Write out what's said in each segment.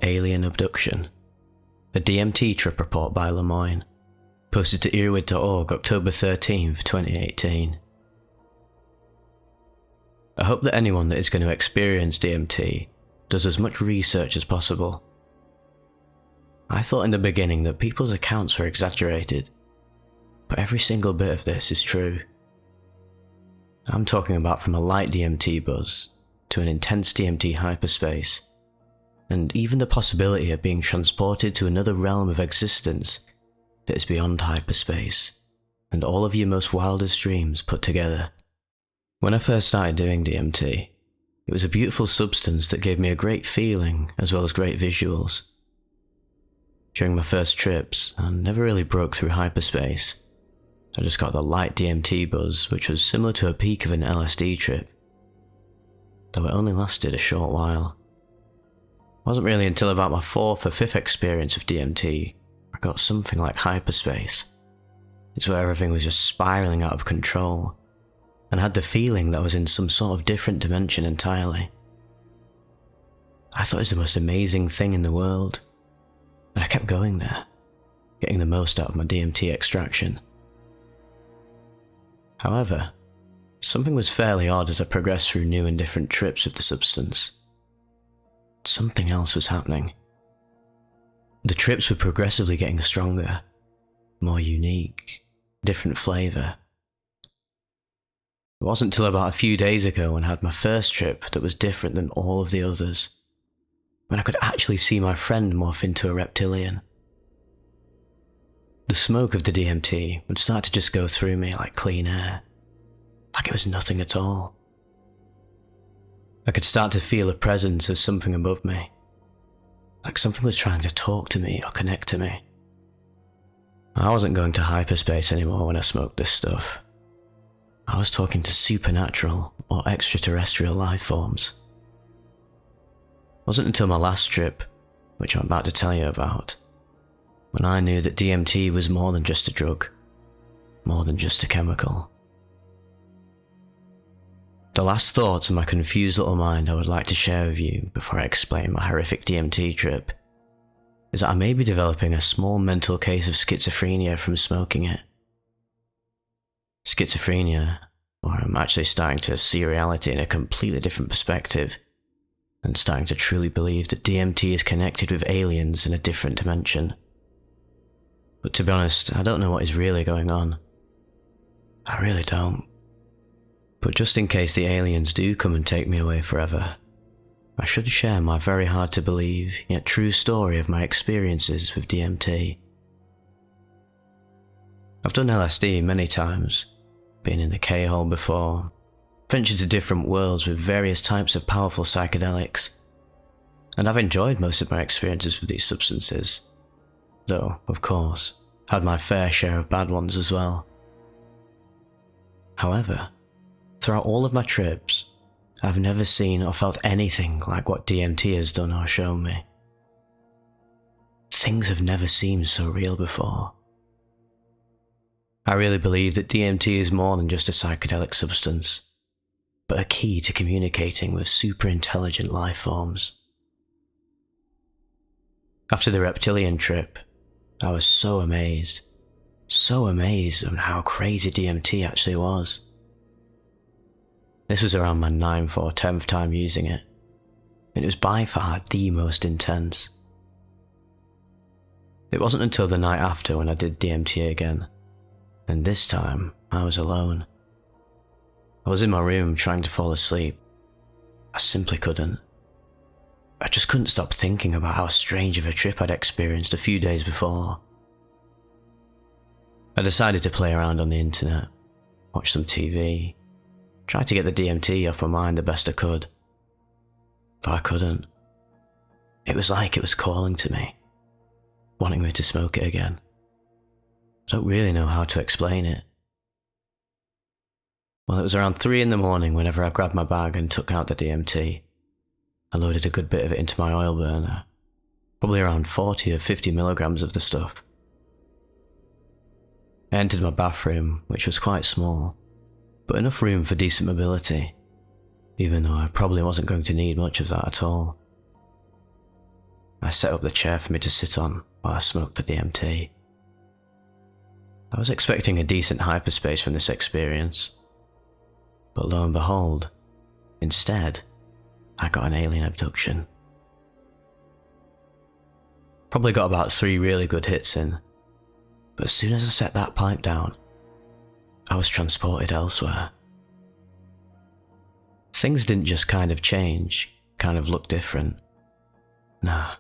alien abduction. A DMT trip report by Lemoyne, posted to earwid.org October 13th, 2018. I hope that anyone that is going to experience DMT does as much research as possible. I thought in the beginning that people's accounts were exaggerated, but every single bit of this is true. I'm talking about from a light DMT buzz to an intense DMT hyperspace, and even the possibility of being transported to another realm of existence that is beyond hyperspace, and all of your most wildest dreams put together. When I first started doing DMT, it was a beautiful substance that gave me a great feeling as well as great visuals. During my first trips, I never really broke through hyperspace. I just got the light DMT buzz, which was similar to a peak of an LSD trip, though it only lasted a short while. It wasn't really until about my fourth or fifth experience of DMT I got something like hyperspace. It's where everything was just spiraling out of control, and I had the feeling that I was in some sort of different dimension entirely. I thought it was the most amazing thing in the world, and I kept going there, getting the most out of my DMT extraction. However, something was fairly odd as I progressed through new and different trips with the substance. Something else was happening. The trips were progressively getting stronger, more unique, different flavour. It wasn't until about a few days ago when I had my first trip that was different than all of the others, when I could actually see my friend morph into a reptilian. The smoke of the DMT would start to just go through me like clean air, like it was nothing at all. I could start to feel a presence of something above me, like something was trying to talk to me or connect to me. I wasn't going to hyperspace anymore when I smoked this stuff. I was talking to supernatural or extraterrestrial life forms. It wasn't until my last trip, which I'm about to tell you about, when I knew that DMT was more than just a drug, more than just a chemical. The last thoughts of my confused little mind I would like to share with you before I explain my horrific DMT trip is that I may be developing a small mental case of schizophrenia from smoking it. Schizophrenia, or I'm actually starting to see reality in a completely different perspective, and starting to truly believe that DMT is connected with aliens in a different dimension. But to be honest, I don't know what is really going on. I really don't. But just in case the aliens do come and take me away forever, I should share my very hard to believe yet true story of my experiences with DMT. I've done LSD many times, been in the K-hole before, ventured to different worlds with various types of powerful psychedelics, and I've enjoyed most of my experiences with these substances, though, of course, had my fair share of bad ones as well. However, throughout all of my trips, I've never seen or felt anything like what DMT has done or shown me. Things have never seemed so real before. I really believe that DMT is more than just a psychedelic substance, but a key to communicating with super intelligent life forms. After the reptilian trip, I was so amazed on how crazy DMT actually was. This was around my 9th or 10th time using it, and it was by far the most intense. It wasn't until the night after when I did DMT again, and this time I was alone. I was in my room trying to fall asleep. I simply couldn't. I just couldn't stop thinking about how strange of a trip I'd experienced a few days before. I decided to play around on the internet, watch some TV, try to get the DMT off my mind the best I could. But I couldn't. It was like it was calling to me, wanting me to smoke it again. I don't really know how to explain it. Well, it was around 3 in the morning whenever I grabbed my bag and took out the DMT. I loaded a good bit of it into my oil burner, probably around 40 or 50 milligrams of the stuff. I entered my bathroom, which was quite small, but enough room for decent mobility, even though I probably wasn't going to need much of that at all. I set up the chair for me to sit on while I smoked the DMT. I was expecting a decent hyperspace from this experience, but lo and behold, instead, I got an alien abduction. Probably got about 3 really good hits in, but as soon as I set that pipe down, I was transported elsewhere. Things didn't just kind of change, kind of look different. Nah,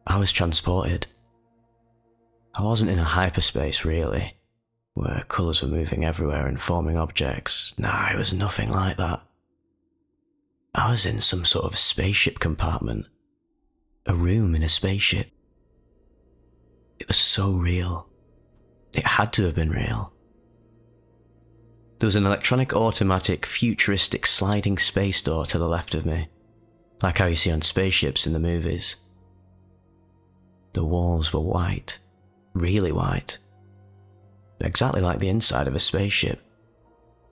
I was transported. I wasn't in a hyperspace really, where colours were moving everywhere and forming objects. Nah, it was nothing like that. I was in some sort of spaceship compartment. A room in a spaceship. It was so real. It had to have been real. There was an electronic automatic futuristic sliding space door to the left of me, like how you see on spaceships in the movies. The walls were white, really white, exactly like the inside of a spaceship,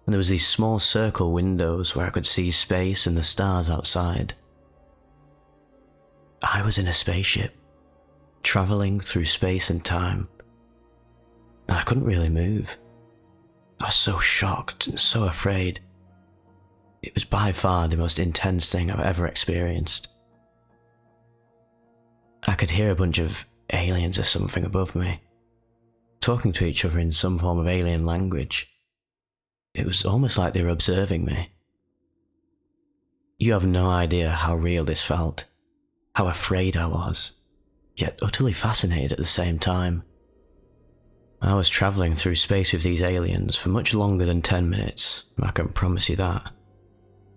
and there was these small circle windows where I could see space and the stars outside. I was in a spaceship, travelling through space and time, and I couldn't really move. I was so shocked and so afraid. It was by far the most intense thing I've ever experienced. I could hear a bunch of aliens or something above me, talking to each other in some form of alien language. It was almost like they were observing me. You have no idea how real this felt, how afraid I was, yet utterly fascinated at the same time. I was travelling through space with these aliens for much longer than 10 minutes, I can promise you that.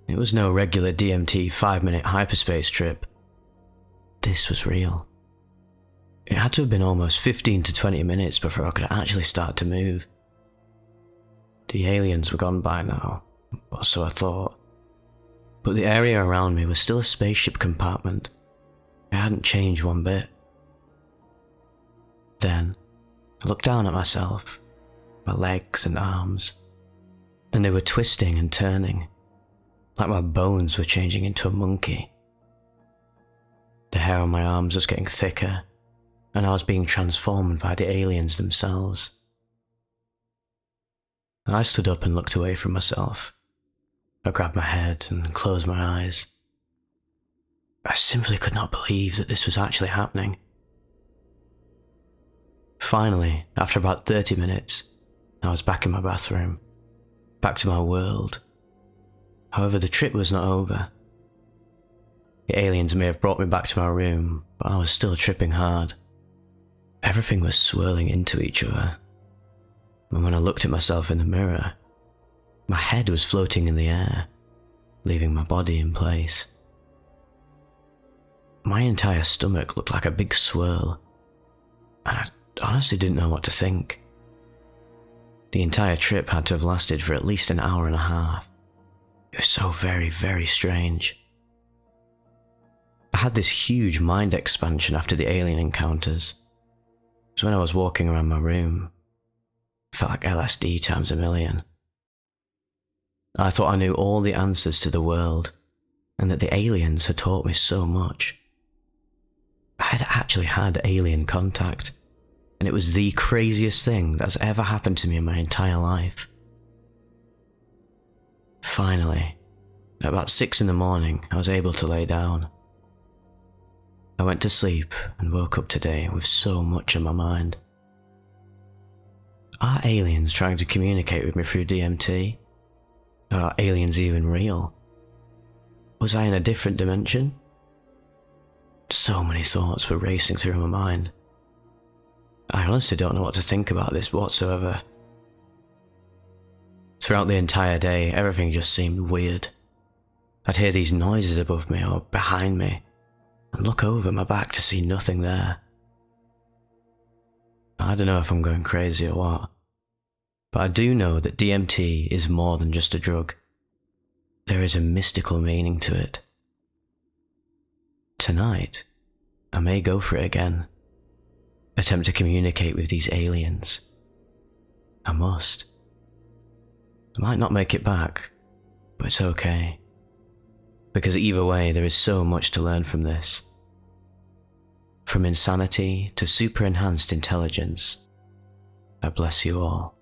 It was no regular DMT 5-minute hyperspace trip. This was real. It had to have been almost 15 to 20 minutes before I could actually start to move. The aliens were gone by now, or so I thought. But the area around me was still a spaceship compartment. It hadn't changed one bit. Then, I looked down at myself, my legs and arms, and they were twisting and turning, like my bones were changing into a monkey. The hair on my arms was getting thicker, and I was being transformed by the aliens themselves. I stood up and looked away from myself. I grabbed my head and closed my eyes. I simply could not believe that this was actually happening. Finally, after about 30 minutes, I was back in my bathroom, back to my world. However, the trip was not over. The aliens may have brought me back to my room, but I was still tripping hard. Everything was swirling into each other. And when I looked at myself in the mirror, my head was floating in the air, leaving my body in place. My entire stomach looked like a big swirl, and I honestly didn't know what to think. The entire trip had to have lasted for at least an hour and a half. It was so very, very strange. I had this huge mind expansion after the alien encounters. It was when I was walking around my room. It felt like LSD times a million. I thought I knew all the answers to the world, and that the aliens had taught me so much. I had actually had alien contact, and it was the craziest thing that's ever happened to me in my entire life. Finally, at about 6 in the morning, I was able to lay down. I went to sleep and woke up today with so much on my mind. Are aliens trying to communicate with me through DMT? Are aliens even real? Was I in a different dimension? So many thoughts were racing through my mind. I honestly don't know what to think about this whatsoever. Throughout the entire day, everything just seemed weird. I'd hear these noises above me or behind me, and look over my back to see nothing there. I don't know if I'm going crazy or what, but I do know that DMT is more than just a drug. There is a mystical meaning to it. Tonight, I may go for it again. Attempt to communicate with these aliens. I must. I might not make it back, but it's okay. Because either way, there is so much to learn from this. From insanity to super enhanced intelligence, I bless you all.